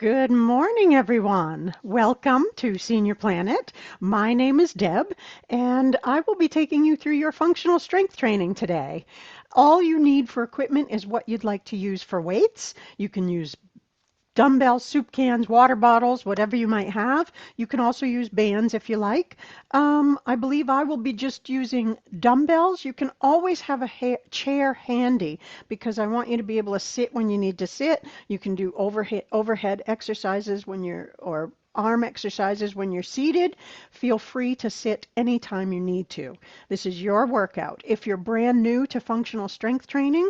Good morning, everyone. Welcome to Senior Planet. My name is Deb, and I will be taking you through your functional strength training today. All you need for equipment is what you'd like to use for weights. You can use dumbbells, soup cans, water bottles, whatever you might have. You can also use bands if you like. I believe I will be just using dumbbells. You can always have a chair handy because I want you to be able to sit when you need to sit. You can do overhead exercises or arm exercises when you're seated. Feel free to sit anytime you need to. This is your workout. If you're brand new to functional strength training,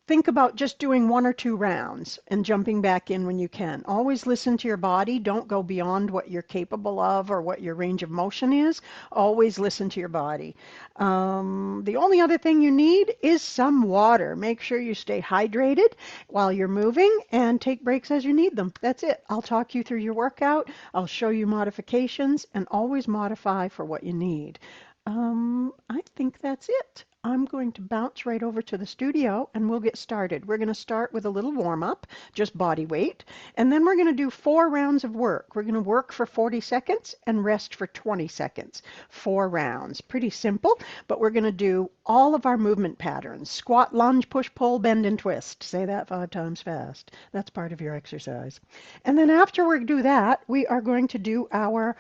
think about just doing 1 or 2 rounds and jumping back in when you can. Always listen to your body. Don't go beyond what you're capable of or what your range of motion is. Always listen to your body. The only other thing you need is some water. Make sure you stay hydrated while you're moving and take breaks as you need them. That's it. I'll talk you through your workout. I'll show you modifications and always modify for what you need. I think that's it. I'm going to bounce right over to the studio and we'll get started. We're going to start with a little warm up, just body weight, and then we're going to do 4 rounds of work. We're going to work for 40 seconds and rest for 20 seconds. 4 rounds. Pretty simple, but we're going to do all of our movement patterns. Squat, lunge, push, pull, bend, and twist. Say that 5 times fast. That's part of your exercise. And then after we do that, we are going to do our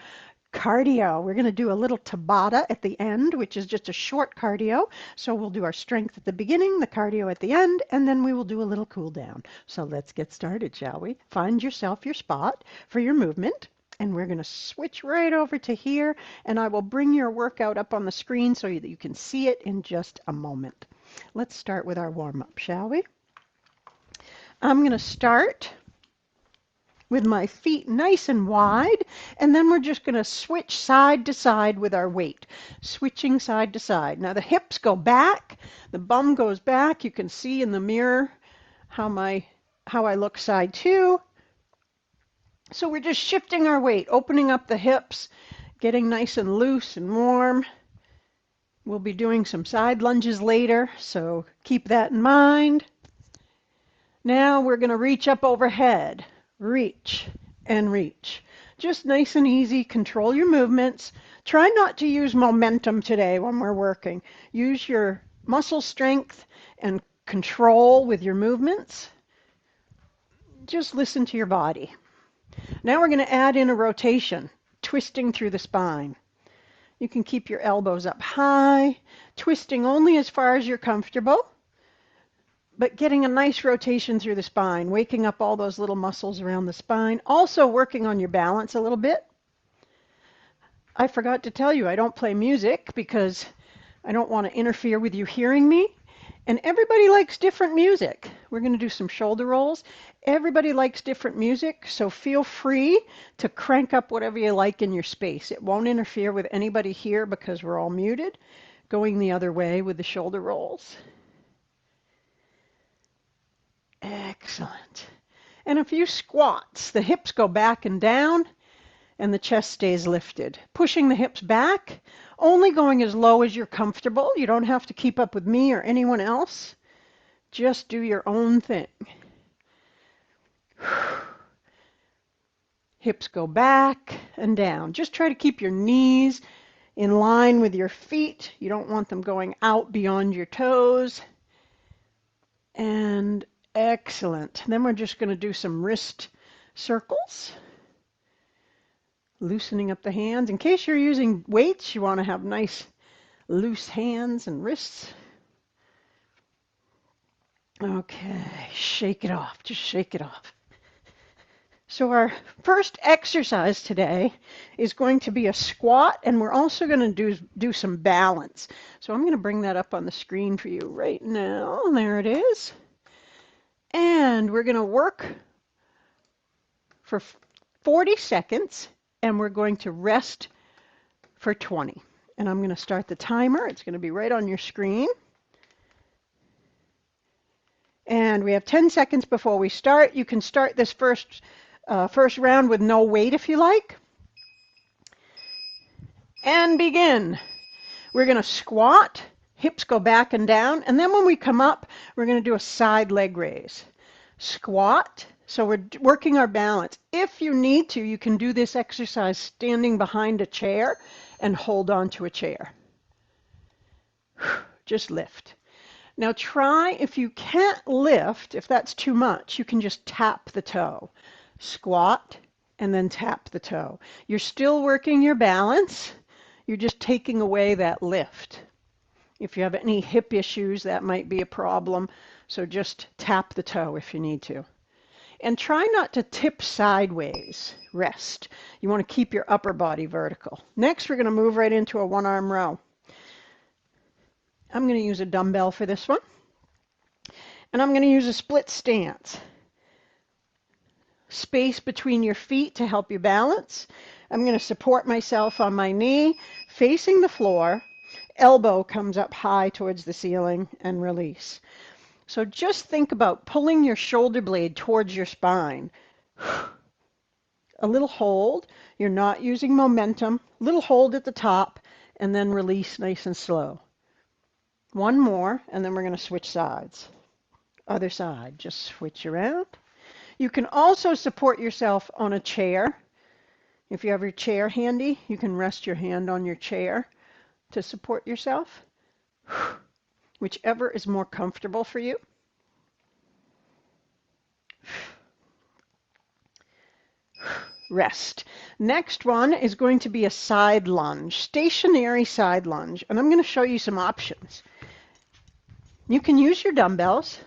cardio. We're going to do a little Tabata at the end, which is just a short cardio. So we'll do our strength at the beginning, the cardio at the end, and then we will do a little cool down. So let's get started, shall we? Find yourself your spot for your movement. And we're going to switch right over to here, and I will bring your workout up on the screen so that you can see it in just a moment. Let's start with our warm-up, shall we? I'm going to start with my feet nice and wide, and then we're just going to switch side to side with our weight, switching side to side. Now the hips go back, the bum goes back. You can see in the mirror how I look side to. So we're just shifting our weight, opening up the hips, getting nice and loose and warm. We'll be doing some side lunges later, so keep that in mind. Now we're going to reach up overhead. Reach and reach. Just nice and easy. Control your movements. Try not to use momentum today when we're working. Use your muscle strength and control with your movements. Just listen to your body. Now we're going to add in a rotation, twisting through the spine. You can keep your elbows up high, twisting only as far as you're comfortable, but getting a nice rotation through the spine, waking up all those little muscles around the spine. Also working on your balance a little bit. I forgot to tell you, I don't play music because I don't want to interfere with you hearing me. And everybody likes different music. We're going to do some shoulder rolls. Everybody likes different music, so feel free to crank up whatever you like in your space. It won't interfere with anybody here because we're all muted. Going the other way with the shoulder rolls. Excellent. And a few squats. The hips go back and down, and the chest stays lifted. Pushing the hips back, only going as low as you're comfortable. You don't have to keep up with me or anyone else. Just do your own thing. Hips go back and down. Just try to keep your knees in line with your feet. You don't want them going out beyond your toes. And excellent. Then we're just going to do some wrist circles. Loosening up the hands. In case you're using weights, you want to have nice loose hands and wrists. Okay, shake it off. Just shake it off. So our first exercise today is going to be a squat, and we're also going to do some balance. So I'm going to bring that up on the screen for you right now. There it is. And we're going to work for 40 seconds, and we're going to rest for 20. And I'm going to start the timer. It's going to be right on your screen. And we have 10 seconds before we start. You can start this first round with no weight if you like. And begin. We're going to squat. Hips go back and down. And then when we come up, we're going to do a side leg raise. Squat, So we're working our balance. If you need to, you can do this exercise standing behind a chair and hold on to a chair. Just lift. Now try, if you can't lift, if that's too much, you can just tap the toe. Squat and then tap the toe. You're still working your balance. You're just taking away that lift. If you have any hip issues, that might be a problem. So just tap the toe if you need to. And try not to tip sideways. Rest. You want to keep your upper body vertical. Next, we're going to move right into a one-arm row. I'm going to use a dumbbell for this one. And I'm going to use a split stance. Space between your feet to help you balance. I'm going to support myself on my knee, facing the floor. Elbow comes up high towards the ceiling and release. So just think about pulling your shoulder blade towards your spine. A little hold. You're not using momentum. Little hold at the top and then release nice and slow. One more, and then we're going to switch sides. Other side, just switch around. You can also support yourself on a chair. If you have your chair handy, you can rest your hand on your chair to support yourself. Whichever is more comfortable for you. Rest. Next one is going to be a side lunge, stationary side lunge, and I'm going to show you some options. You can use your dumbbells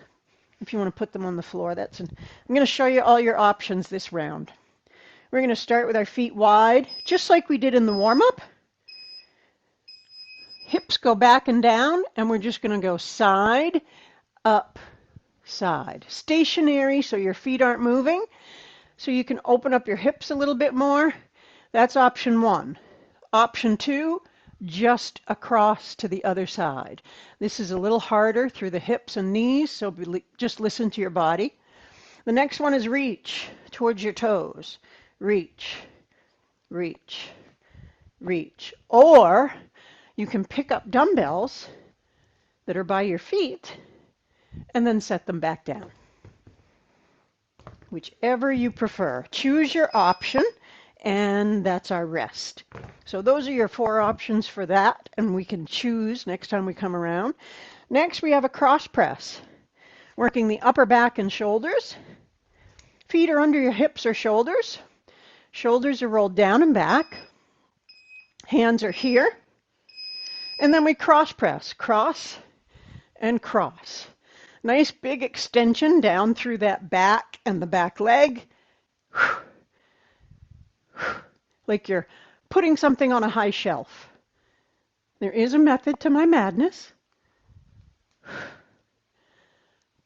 if you want to put them on the floor. I'm going to show you all your options this round. We're going to start with our feet wide, just like we did in the warm-up. Hips go back and down, and we're just going to go side, up, side. Stationary, so your feet aren't moving. So you can open up your hips a little bit more. That's option one. Option two, just across to the other side. This is a little harder through the hips and knees, so just listen to your body. The next one is reach towards your toes. Reach, reach, reach. Or you can pick up dumbbells that are by your feet and then set them back down. Whichever you prefer. Choose your option, and that's our rest. So those are your 4 options for that, and we can choose next time we come around. Next, we have a cross press, working the upper back and shoulders. Feet are under your hips or shoulders. Shoulders are rolled down and back. Hands are here. And then we cross press, cross and cross. Nice big extension down through that back and the back leg. Like you're putting something on a high shelf. There is a method to my madness.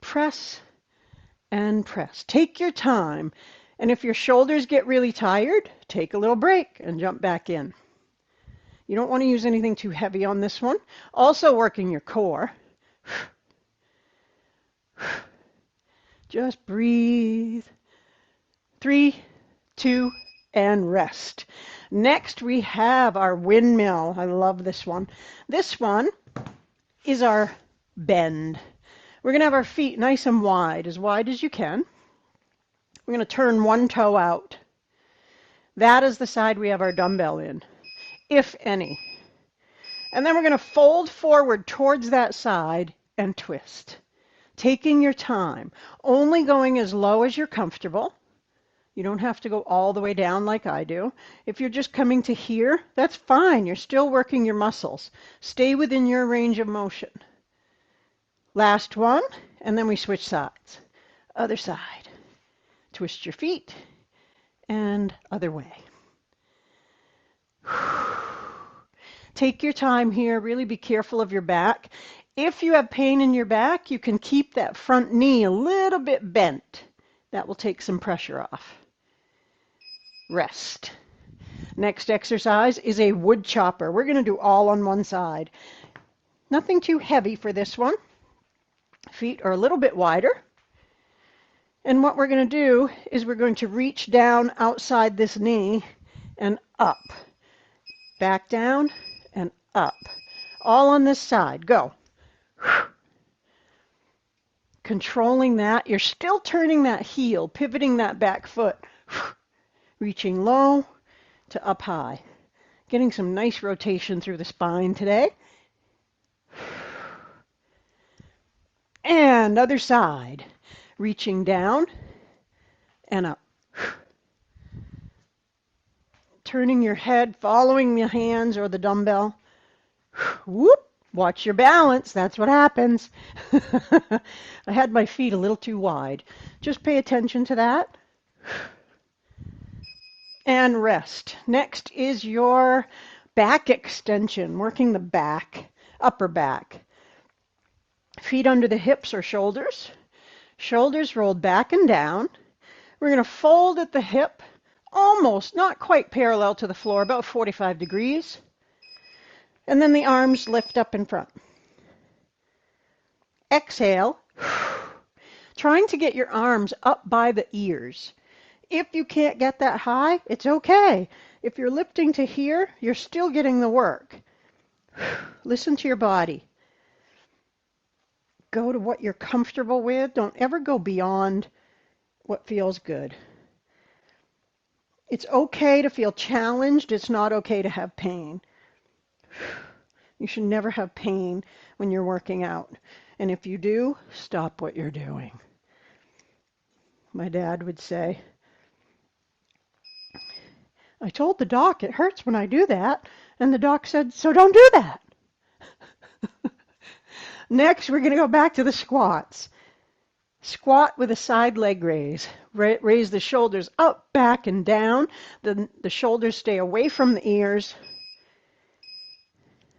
Press and press. Take your time. And if your shoulders get really tired, take a little break and jump back in. You don't want to use anything too heavy on this one. Also working your core. Just breathe. 3, 2, and rest. Next, we have our windmill. I love this one. This one is our bend. We're going to have our feet nice and wide as you can. We're going to turn one toe out. That is the side we have our dumbbell in, if any. And then we're going to fold forward towards that side and twist. Taking your time, only going as low as you're comfortable. You don't have to go all the way down like I do. If you're just coming to here, that's fine. You're still working your muscles. Stay within your range of motion. Last one, and then we switch sides. Other side. Twist your feet, and other way. Take your time here. Really be careful of your back. If you have pain in your back, you can keep that front knee a little bit bent. That will take some pressure off. Rest. Next exercise is a wood chopper. We're going to do all on one side. Nothing too heavy for this one. Feet are a little bit wider. And what we're going to do is we're going to reach down outside this knee and up. Back down and up. All on this side. Go. Controlling that. You're still turning that heel, pivoting that back foot, reaching low to up high. Getting some nice rotation through the spine today. And other side. Reaching down and up. Turning your head, following the hands or the dumbbell. Whoop! Watch your balance. That's what happens. I had my feet a little too wide. Just pay attention to that. And rest. Next is your back extension, working the back, upper back. Feet under the hips or shoulders. Shoulders rolled back and down. We're going to fold at the hip, almost, not quite parallel to the floor, about 45 degrees. And then the arms lift up in front. Exhale, trying to get your arms up by the ears. If you can't get that high, it's okay. If you're lifting to here, you're still getting the work. Listen to your body. Go to what you're comfortable with. Don't ever go beyond what feels good. It's okay to feel challenged. It's not okay to have pain. You should never have pain when you're working out. And if you do, stop what you're doing. My dad would say, I told the doc it hurts when I do that. And the doc said, so don't do that. Next, we're going to go back to the squats. Squat with a side leg raise. Raise the shoulders up, back, and down. The shoulders stay away from the ears.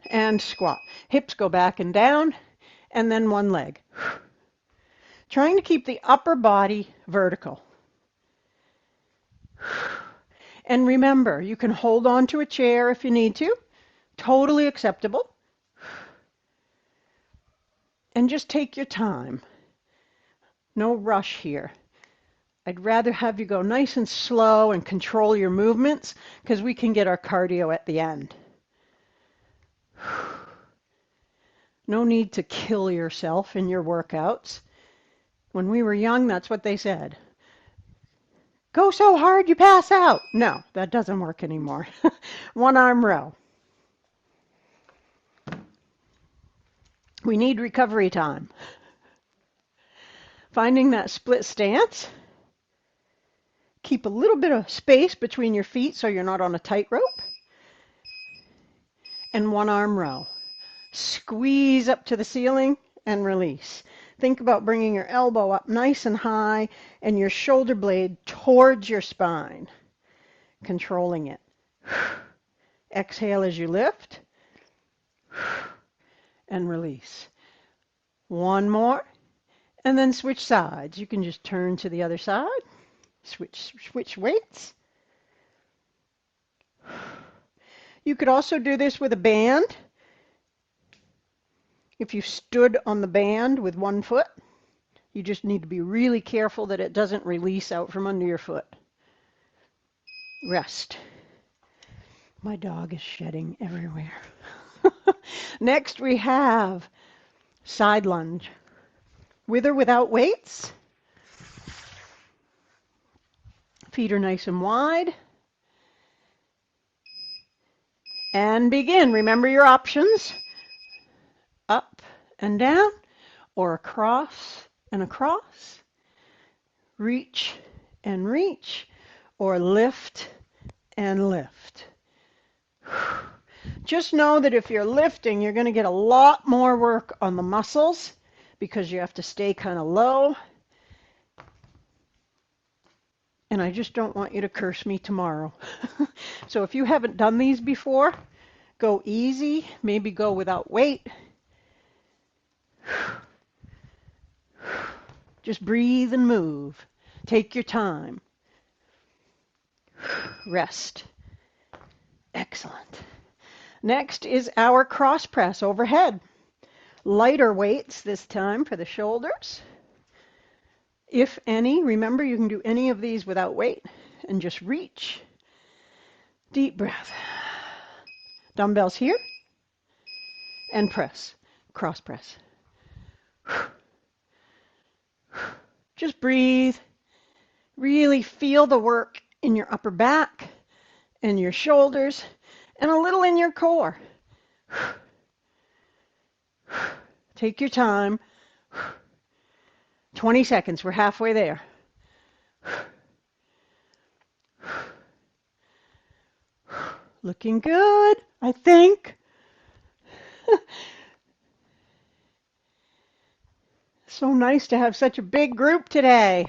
And squat. Hips go back and down, and then one leg. Trying to keep the upper body vertical. And remember, you can hold on to a chair if you need to. Totally acceptable. And just take your time. No rush here. I'd rather have you go nice and slow and control your movements because we can get our cardio at the end. No need to kill yourself in your workouts. When we were young, that's what they said. Go so hard you pass out. No, that doesn't work anymore. One arm row. We need recovery time. Finding that split stance. Keep a little bit of space between your feet so you're not on a tightrope. And one arm row. Squeeze up to the ceiling and release. Think about bringing your elbow up nice and high and your shoulder blade towards your spine. Controlling it. Exhale as you lift. And release. One more. And then switch sides. You can just turn to the other side. Switch weights. You could also do this with a band. If you stood on the band with one foot, you just need to be really careful that it doesn't release out from under your foot. Rest. My dog is shedding everywhere. Next we have side lunge. With or without weights. Feet are nice and wide. And begin. Remember your options. Up and down, or across and across. Reach and reach, or lift and lift. Just know that if you're lifting, you're going to get a lot more work on the muscles because you have to stay kind of low. And I just don't want you to curse me tomorrow. So if you haven't done these before, go easy, maybe go without weight. Just breathe and move. Take your time. Rest. Excellent. Next is our cross press overhead. Lighter weights this time for the shoulders. If any, remember you can do any of these without weight and just reach. Deep breath. Dumbbells here and press. Cross press. Just breathe. Really feel the work in your upper back and your shoulders and a little in your core. Take your time. 20 seconds. We're halfway there. Looking good, I think. So nice to have such a big group today.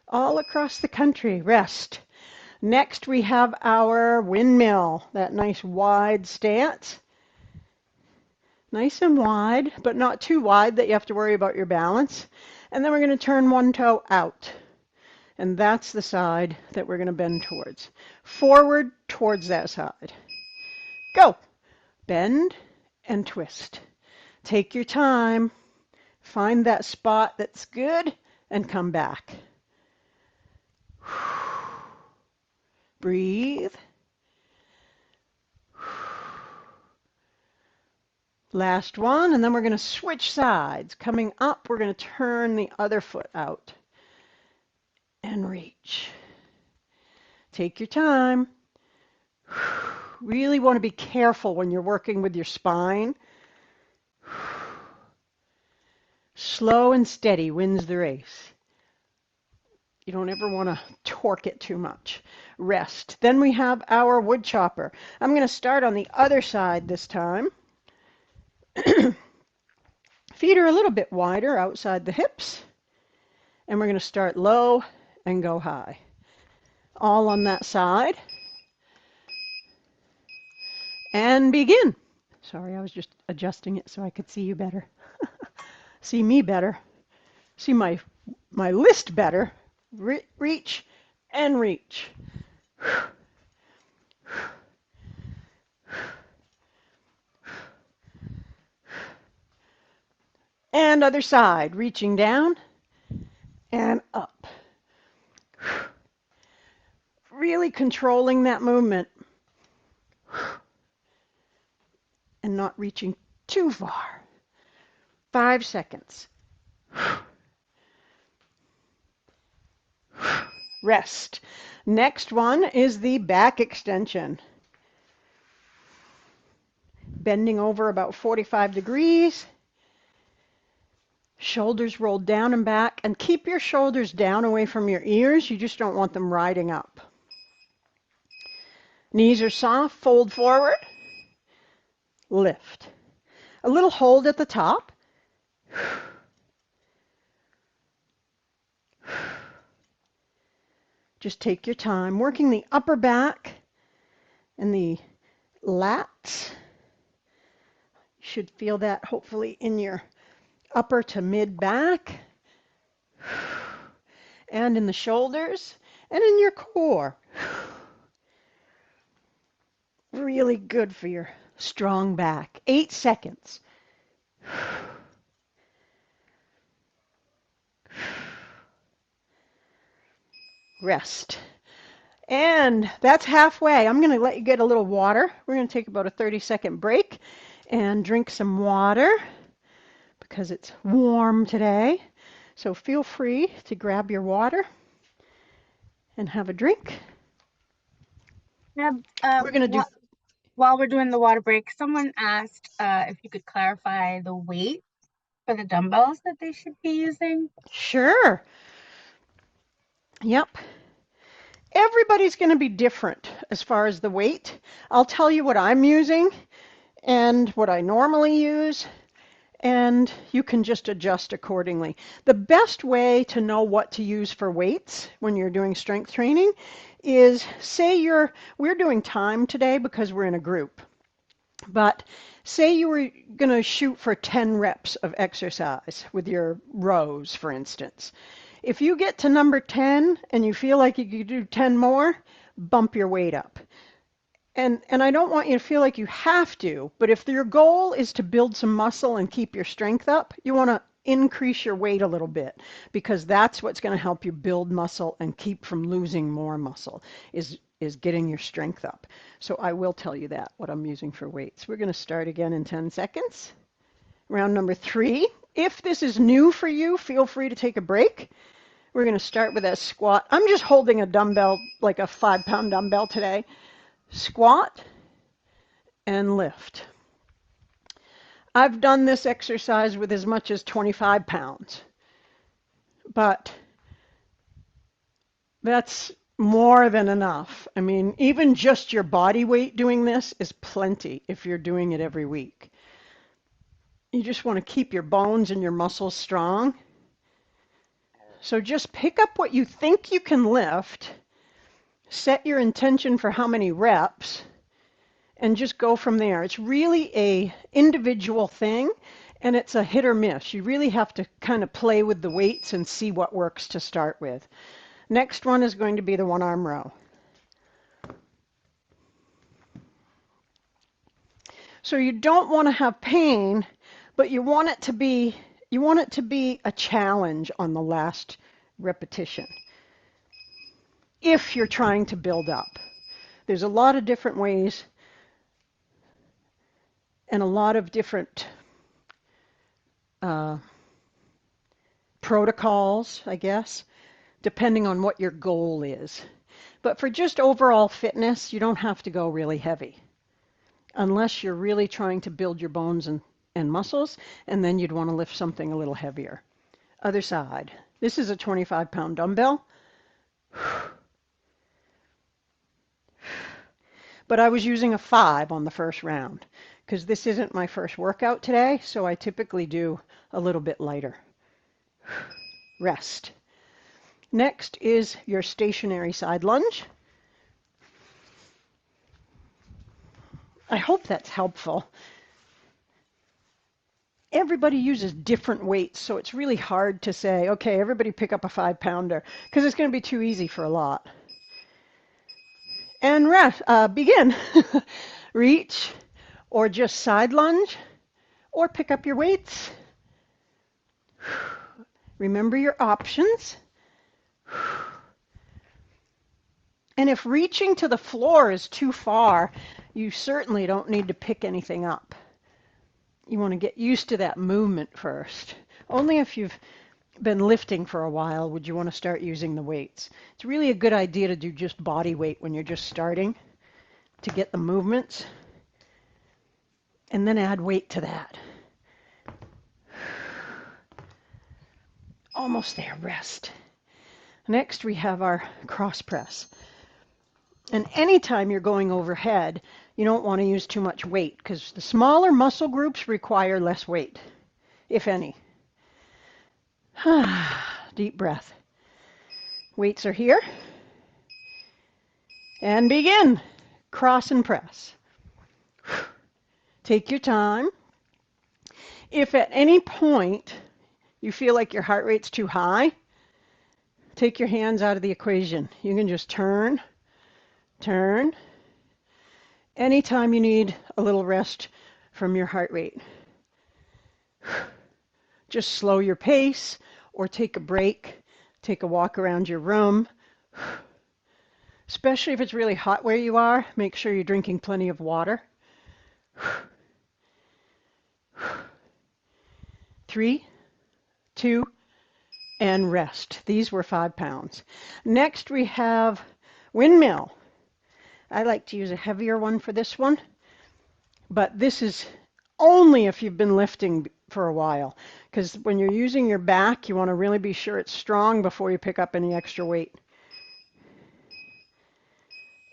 All across the country. Rest. Next, we have our windmill, that nice wide stance. Nice and wide, but not too wide that you have to worry about your balance. And then we're going to turn one toe out. And that's the side that we're going to bend towards. Forward towards that side. Go. Bend and twist. Take your time. Find that spot that's good and come back. Breathe. Last one, and then we're going to switch sides. Coming up, we're going to turn the other foot out and reach. Take your time. Really want to be careful when you're working with your spine. Slow and steady wins the race. You don't ever want to torque it too much. Rest. Then we have our wood chopper. I'm going to start on the other side this time. Feet are a little bit wider outside the hips. And we're going to start low and go high. All on that side. And begin. Sorry, I was just adjusting it so I could see you better. See me better. See my list better. Reach and reach. And other side, reaching down and up. Really controlling that movement and not reaching too far. 5 seconds. Rest. Next one is the back extension. Bending over about 45 degrees. Shoulders rolled down and back, and keep your shoulders down away from your ears. You just don't want them riding up. Knees are soft, fold forward, lift. A little hold at the top. Just take your time, working the upper back and the lats. You should feel that hopefully in your upper to mid back and in the shoulders and in your core. Really good for your strong back. 8 seconds. Rest. And that's halfway. I'm going to let you get a little water. We're going to take about a 30-second break and drink some water because it's warm today. So feel free to grab your water and have a drink. Yeah, We're going to do... While we're doing the water break, someone asked if you could clarify the weight for the dumbbells that they should be using. Sure. Yep. Everybody's going to be different as far as the weight. I'll tell you what I'm using and what I normally use, and you can just adjust accordingly. The best way to know what to use for weights when you're doing strength training is, say we're doing time today because we're in a group, but say you were going to shoot for 10 reps of exercise with your rows, for instance. If you get to number 10 and you feel like you could do 10 more, bump your weight up. And I don't want you to feel like you have to, but if your goal is to build some muscle and keep your strength up, you want to increase your weight a little bit, because that's what's going to help you build muscle and keep from losing more muscle, is getting your strength up. So I will tell you that, what I'm using for weights. We're going to start again in 10 seconds. Round number 3 If this is new for you, feel free to take a break. We're going to start with a squat. I'm just holding a dumbbell, like a 5-pound dumbbell today. Squat and lift. I've done this exercise with as much as 25 pounds, but that's more than enough. I mean, even just your body weight doing this is plenty if you're doing it every week. You just want to keep your bones and your muscles strong. So just pick up what you think you can lift, set your intention for how many reps, and just go from there. It's really a individual thing, and it's a hit or miss. You really have to kind of play with the weights and see what works to start with. Next one is going to be the one-arm row. So you don't want to have pain, but you want it to be a challenge on the last repetition. If you're trying to build up. There's a lot of different ways and a lot of different protocols, I guess, depending on what your goal is. But for just overall fitness, you don't have to go really heavy unless you're really trying to build your bones and muscles, and then you'd want to lift something a little heavier. Other side. This is a 25-pound dumbbell. But I was using a 5 on the first round because this isn't my first workout today, so I typically do a little bit lighter. Rest. Next is your stationary side lunge. I hope that's helpful. Everybody uses different weights, so it's really hard to say, okay, everybody pick up a 5-pounder, because it's going to be too easy for a lot. And rest, begin. Reach, or just side lunge, or pick up your weights. Remember your options. And if reaching to the floor is too far, you certainly don't need to pick anything up. You want to get used to that movement first. Only if you've been lifting for a while would you want to start using the weights. It's really a good idea to do just body weight when you're just starting to get the movements, and then add weight to that. Almost there, rest. Next we have our cross press. And anytime you're going overhead, you don't want to use too much weight because the smaller muscle groups require less weight, if any. Deep breath. Weights are here. And begin. Cross and press. Take your time. If at any point you feel like your heart rate's too high, take your hands out of the equation. You can just turn. Anytime you need a little rest from your heart rate. Just slow your pace or take a break. Take a walk around your room. Especially if it's really hot where you are, make sure you're drinking plenty of water. 3, 2, and rest. These were 5 pounds. Next we have windmill. I like to use a heavier one for this one, but this is only if you've been lifting for a while, because when you're using your back, you want to really be sure it's strong before you pick up any extra weight.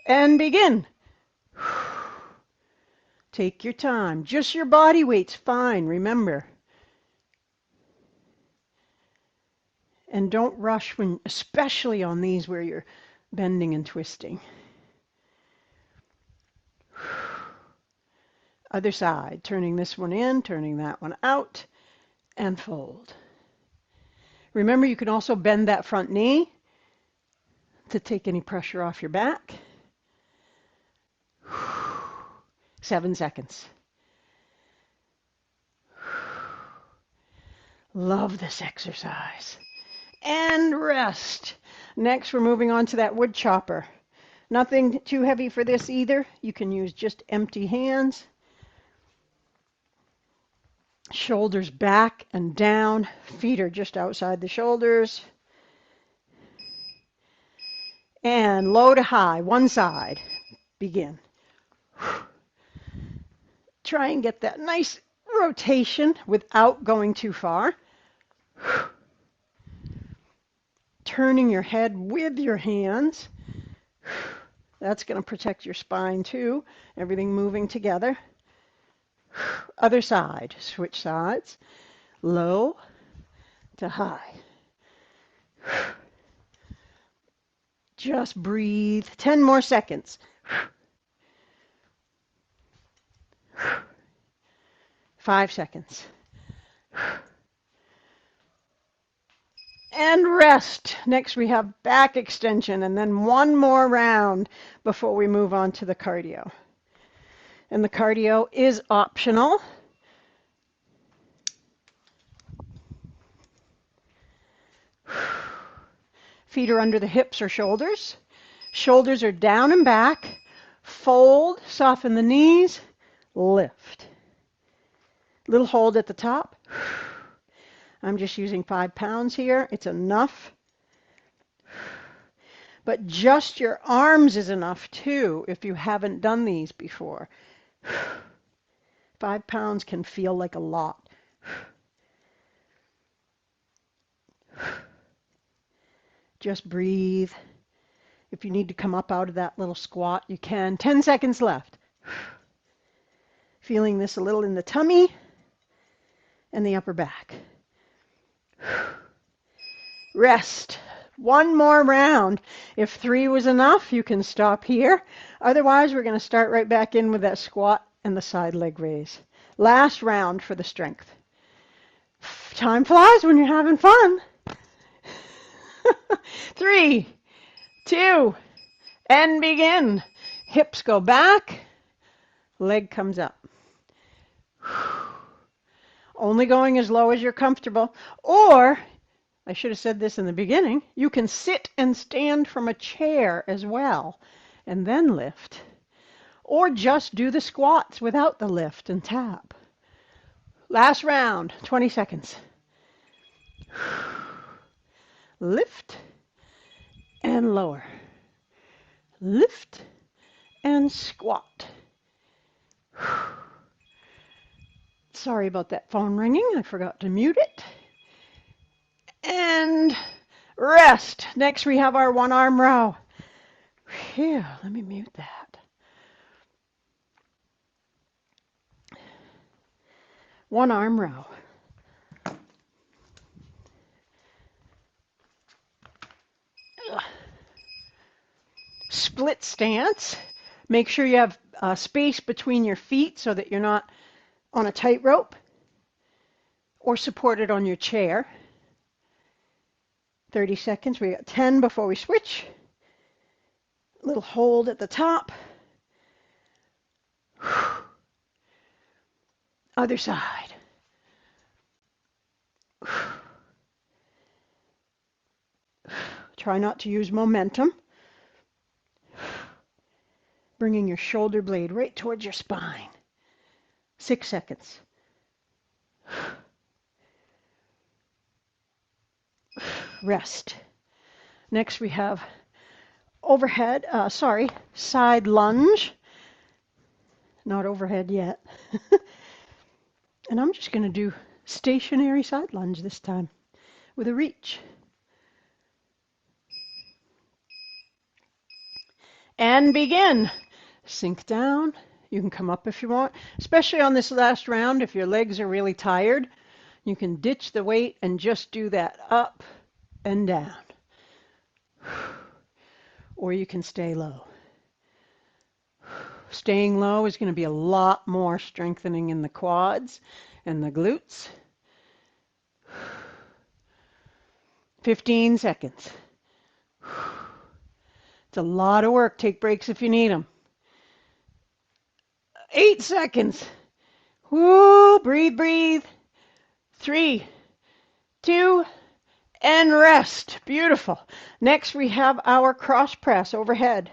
And begin. Take your time. Just your body weight's fine, remember. And don't rush when, especially on these where you're bending and twisting. Other side, turning this one in, turning that one out, and fold. Remember, you can also bend that front knee to take any pressure off your back. 7 seconds. Love this exercise. And rest. Next, we're moving on to that wood chopper. Nothing too heavy for this either. You can use just empty hands. Shoulders back and down. Feet are just outside the shoulders. And low to high, one side. Begin. Try and get that nice rotation without going too far. Turning your head with your hands. That's going to protect your spine too. Everything moving together. Other side. Switch sides. Low to high. Just breathe. 10 more seconds. 5 seconds. And rest. Next we have back extension and then one more round before we move on to the cardio. And the cardio is optional. Feet are under the hips or shoulders. Shoulders are down and back. Fold, soften the knees, lift. Little hold at the top. I'm just using 5 pounds here. It's enough. But just your arms is enough too if you haven't done these before. 5 pounds can feel like a lot. Just breathe. If you need to come up out of that little squat, you can. 10 seconds left. Feeling this a little in the tummy and the upper back. Rest. One more round. If 3 was enough, you can stop here. Otherwise, we're going to start right back in with that squat and the side leg raise. Last round for the strength. Time flies when you're having fun. 3, 2, and begin. Hips go back. Leg comes up. Only going as low as you're comfortable. Or, I should have said this in the beginning, you can sit and stand from a chair as well and then lift. Or just do the squats without the lift and tap. Last round, 20 seconds. Lift and lower. Lift and squat. Sorry about that phone ringing. I forgot to mute it. And rest. Next we have our one arm row. Phew, let me mute that. One arm row. Split stance. Make sure you have space between your feet so that you're not on a tightrope or supported on your chair. 30 seconds. We got 10 before we switch. Little hold at the top. Other side. Try not to use momentum. Bringing your shoulder blade right towards your spine. 6 seconds. Rest. Next we have side lunge. Not overhead yet. And I'm just going to do stationary side lunge this time with a reach. And begin. Sink down. You can come up if you want, especially on this last round. If your legs are really tired, you can ditch the weight and just do that up and down. Or you can stay low. Staying low is going to be a lot more strengthening in the quads and the glutes. 15 seconds. It's a lot of work. Take breaks if you need them. 8 seconds. Woo, breathe, breathe. 3, 2, and rest. Beautiful. Next we have our cross press overhead.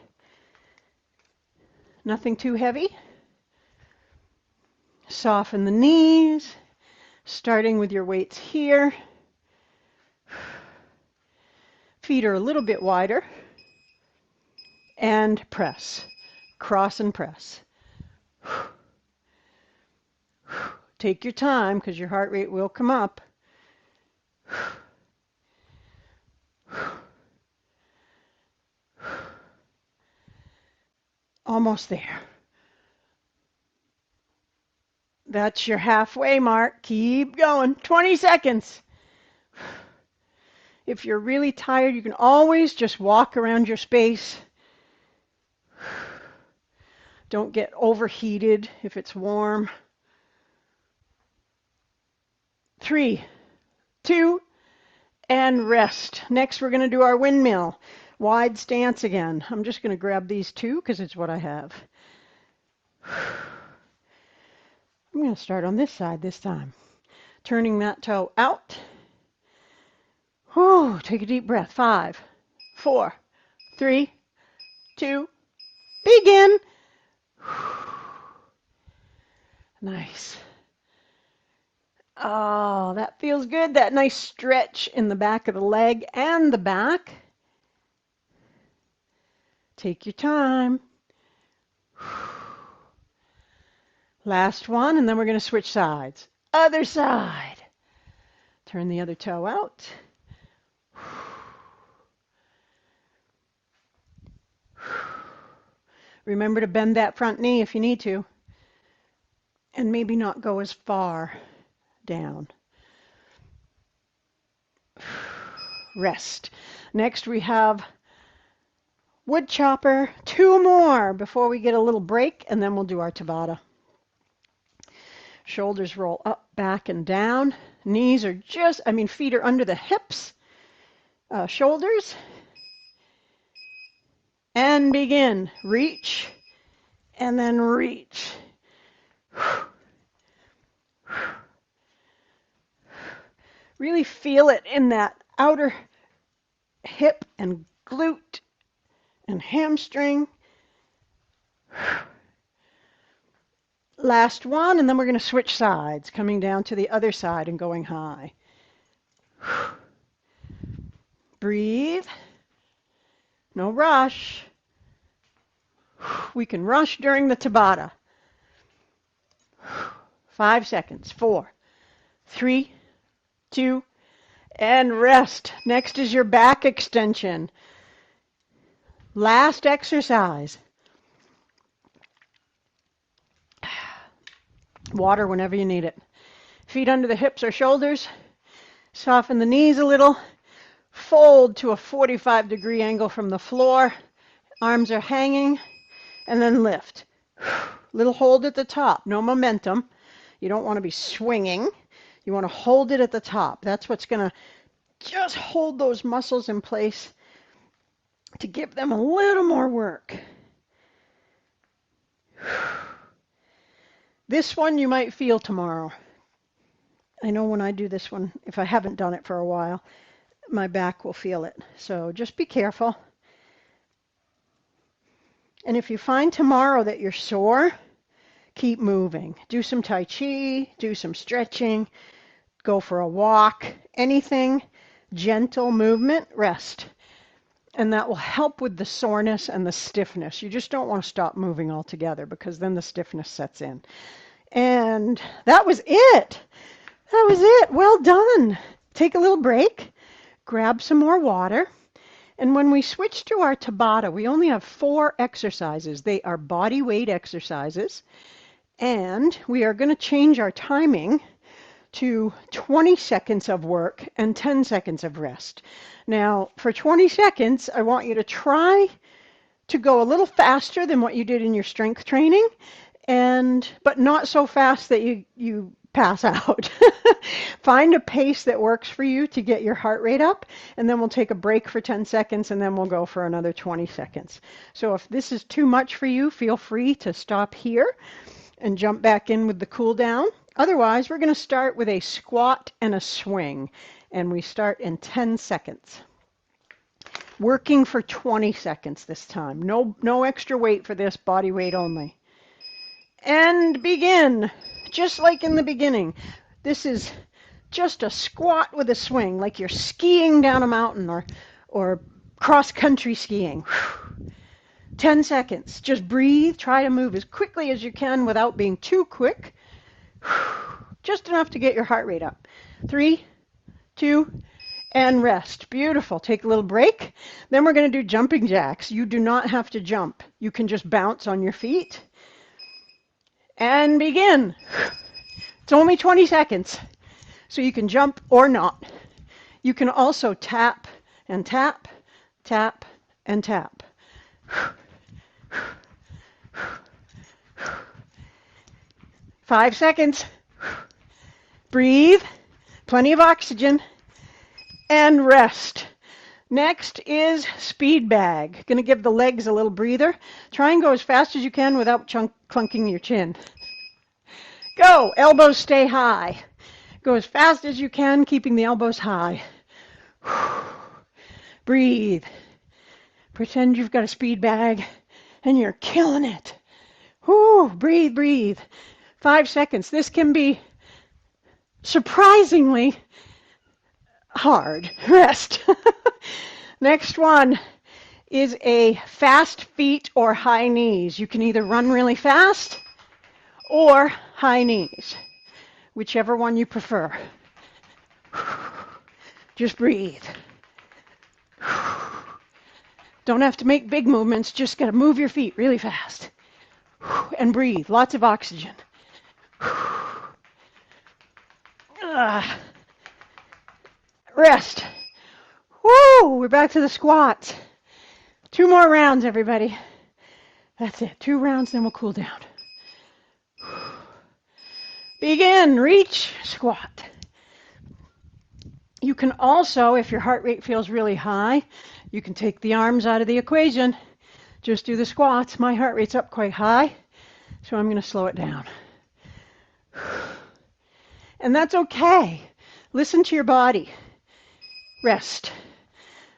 Nothing too heavy. Soften the knees. Starting with your weights here. Feet are a little bit wider. And press. Cross and press. Take your time because your heart rate will come up. Almost there. That's your halfway mark. Keep going. 20 seconds. If you're really tired, you can always just walk around your space. Don't get overheated if it's warm. 3, 2, and rest. Next, we're going to do our windmill. Wide stance again. I'm just going to grab these two because it's what I have. I'm going to start on this side this time. Turning that toe out. Whew, take a deep breath. 5, 4, 3, 2, begin. Nice. Oh, that feels good. That nice stretch in the back of the leg and the back. Take your time. Last one, and then we're going to switch sides. Other side. Turn the other toe out. Remember to bend that front knee if you need to. And maybe not go as far down. Rest. Next we have wood chopper. 2 more before we get a little break, and then we'll do our Tabata. Shoulders roll up, back, and down. Knees are feet are under the hips. Shoulders. And begin. Reach. And then reach. Really feel it in that outer hip and glute and hamstring. Last one, and then we're going to switch sides, coming down to the other side and going high. Breathe. No rush. We can rush during the Tabata. 5 seconds. 4, 3, 2, and rest. Next is your back extension. Last exercise. Water whenever you need it. Feet under the hips or shoulders. Soften the knees a little. Fold to a 45-degree angle from the floor. Arms are hanging. And then lift. Little hold at the top. No momentum. You don't want to be swinging. You want to hold it at the top. That's what's going to just hold those muscles in place to give them a little more work. This one you might feel tomorrow. I know when I do this one, if I haven't done it for a while, my back will feel it. So just be careful. And if you find tomorrow that you're sore, keep moving. Do some Tai Chi, do some stretching, go for a walk, anything, gentle movement, rest. And that will help with the soreness and the stiffness. You just don't want to stop moving altogether because then the stiffness sets in. And that was it. That was it. Well done. Take a little break, grab some more water. And when we switch to our Tabata, we only have 4 exercises. They are body weight exercises. And we are going to change our timing to 20 seconds of work and 10 seconds of rest. Now, for 20 seconds, I want you to try to go a little faster than what you did in your strength training, but not so fast that you pass out. Find a pace that works for you to get your heart rate up, and then we'll take a break for 10 seconds, and then we'll go for another 20 seconds. So if this is too much for you, feel free to stop here and jump back in with the cool down. Otherwise, we're going to start with a squat and a swing, and we start in 10 seconds. Working for 20 seconds this time. No extra weight for this, body weight only. And begin, just like in the beginning. This is just a squat with a swing, like you're skiing down a mountain or cross-country skiing. 10 seconds. Just breathe. Try to move as quickly as you can without being too quick. Just enough to get your heart rate up. 3, 2, and rest. Beautiful. Take a little break. Then we're going to do jumping jacks. You do not have to jump. You can just bounce on your feet. And begin. It's only 20 seconds, so you can jump or not. You can also tap and tap, tap and tap. 5 seconds. Breathe. Plenty of oxygen. And rest. Next is speed bag. Going to give the legs a little breather. Try and go as fast as you can without clunking your chin. Go. Elbows stay high. Go as fast as you can, keeping the elbows high. Breathe. Pretend you've got a speed bag and you're killing it. Breathe, breathe. 5 seconds. This can be surprisingly hard. Rest. Next one is a fast feet or high knees. You can either run really fast or high knees, whichever one you prefer. Just breathe. Don't have to make big movements, just got to move your feet really fast. And breathe, lots of oxygen. Rest. We're back to the squats. 2 more rounds, everybody. That's it, 2 rounds, then we'll cool down. Begin, reach, squat. You can also, if your heart rate feels really high, you can take the arms out of the equation. Just do the squats. My heart rate's up quite high, so I'm going to slow it down. And that's okay. Listen to your body. Rest.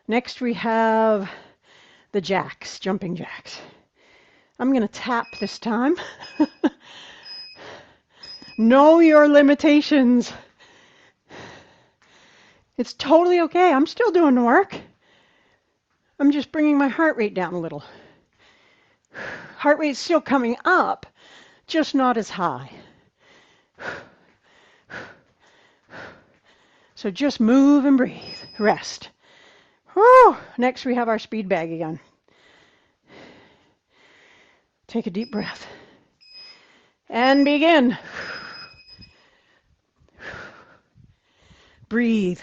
Next we have the jacks, jumping jacks. I'm going to tap this time. Know your limitations. It's totally okay. I'm still doing the work. I'm just bringing my heart rate down a little. Heart rate's still coming up, just not as high. So just move and breathe. Rest. Next we have our speed bag again. Take a deep breath. And begin. Breathe.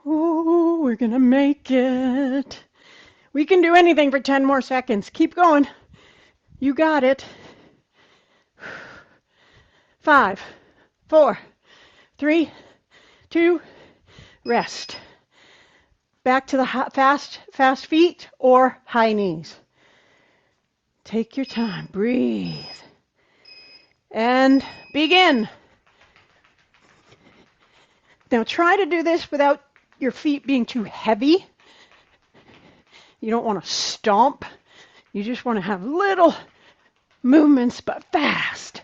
We're going to make it. We can do anything for 10 more seconds. Keep going. You got it. 5, 4, 3, 2, rest. Back to the fast feet or high knees. Take your time. Breathe. And begin. Now try to do this without your feet being too heavy. You don't want to stomp. You just want to have little movements, but fast.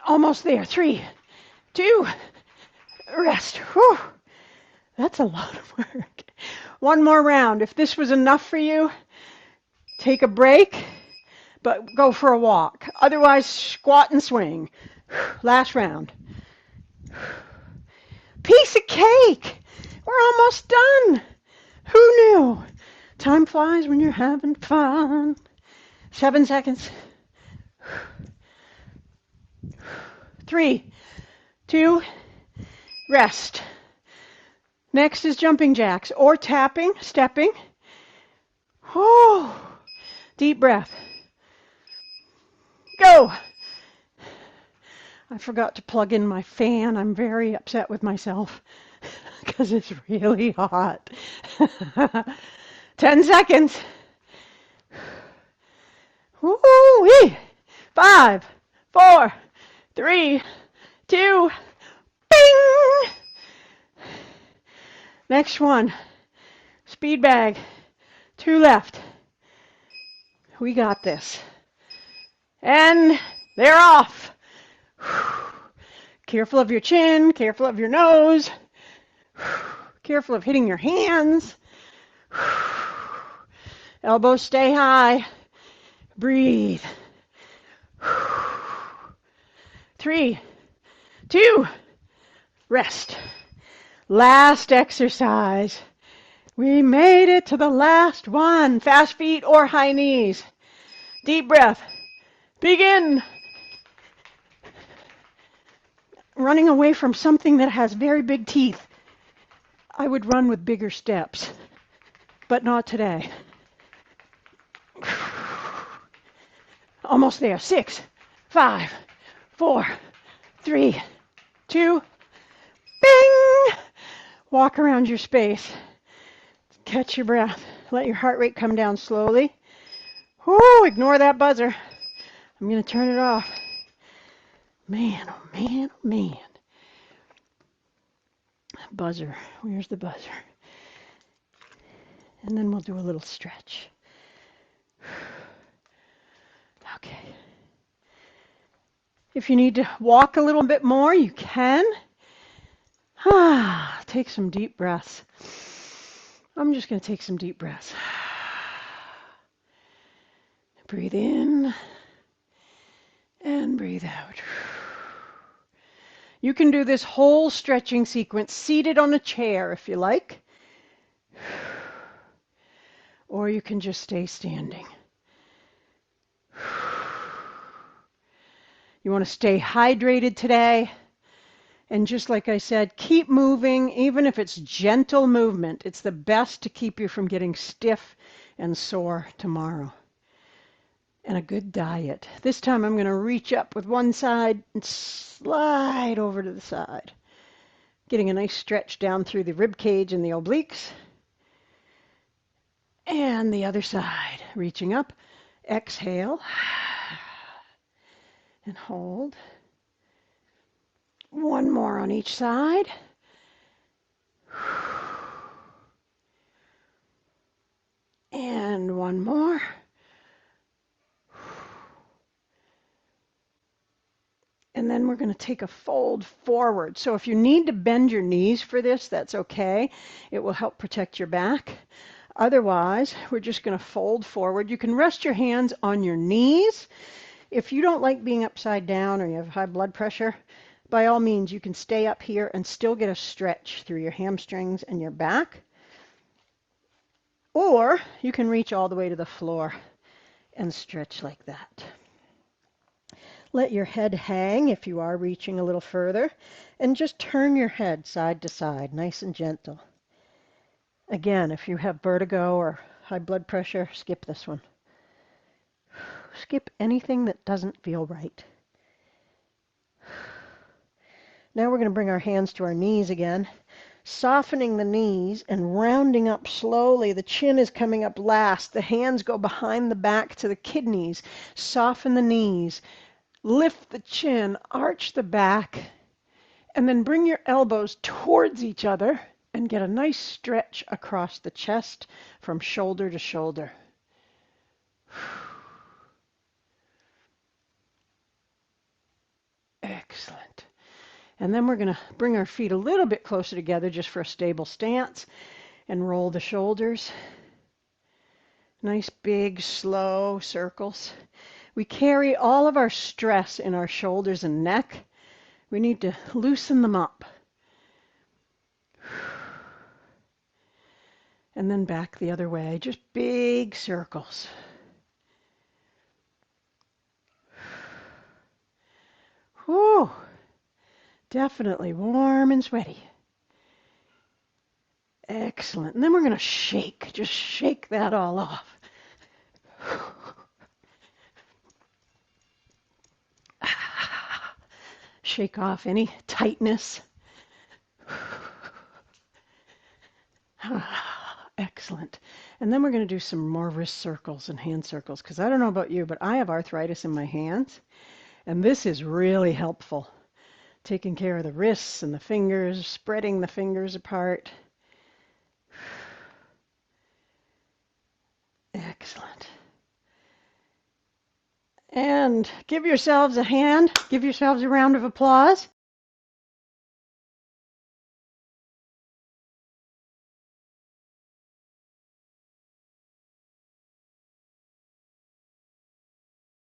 Almost there. 3, 2, rest. That's a lot of work. 1 more round. If this was enough for you, take a break, but go for a walk. Otherwise, squat and swing. Last round. Piece of cake. We're almost done. Who knew? Time flies when you're having fun. 7 seconds. 3, 2, rest. Next is jumping jacks or tapping, stepping. Deep breath. Go. I forgot to plug in my fan. I'm very upset with myself because it's really hot. 10 seconds. Woo-wee. 5, 4, 3, 2, bing! Next one. Speed bag. 2 left. We got this. And they're off. Careful of your chin, careful of your nose, careful of hitting your hands. Elbows stay high. Breathe. 3, 2, rest. Last exercise. We made it to the last one. Fast feet or high knees. Deep breath. Begin. Running away from something that has very big teeth. I would run with bigger steps, but not today. Almost there. 6, 5, 4, 3, 2, bing! Walk around your space. Catch your breath. Let your heart rate come down slowly. Whoo, ignore that buzzer. I'm going to turn it off. Man, oh man, oh man. Buzzer. Where's the buzzer? And then we'll do a little stretch. Okay. If you need to walk a little bit more, you can. Take some deep breaths. I'm just going to take some deep breaths. Breathe in and breathe out. You can do this whole stretching sequence seated on a chair if you like, or you can just stay standing. You want to stay hydrated today, and just like I said, keep moving, even if it's gentle movement. It's the best to keep you from getting stiff and sore tomorrow. And a good diet. This time I'm going to reach up with one side and slide over to the side. Getting a nice stretch down through the rib cage and the obliques. And the other side. Reaching up. Exhale. And hold. One more on each side. And one more. And then we're going to take a fold forward. So if you need to bend your knees for this, that's okay. It will help protect your back. Otherwise, we're just going to fold forward. You can rest your hands on your knees. If you don't like being upside down or you have high blood pressure, by all means, you can stay up here and still get a stretch through your hamstrings and your back. Or you can reach all the way to the floor and stretch like that. Let your head hang if you are reaching a little further, and just turn your head side to side, nice and gentle. Again, if you have vertigo or high blood pressure, skip this one. Skip anything that doesn't feel right. Now we're going to bring our hands to our knees again, softening the knees and rounding up slowly. The chin is coming up last. The hands go behind the back to the kidneys. Soften the knees. Lift the chin, arch the back, and then bring your elbows towards each other and get a nice stretch across the chest from shoulder to shoulder. Excellent. And then we're going to bring our feet a little bit closer together just for a stable stance and roll the shoulders. Nice big slow circles. We carry all of our stress in our shoulders and neck. We need to loosen them up. And then back the other way, just big circles. Whew, definitely warm and sweaty. Excellent. And then we're going to shake, just shake that all off. Shake off any tightness. Excellent. And then we're going to do some more wrist circles and hand circles, because I don't know about you, but I have arthritis in my hands, and this is really helpful. Taking care of the wrists and the fingers, spreading the fingers apart. Excellent. And give yourselves a hand, give yourselves a round of applause.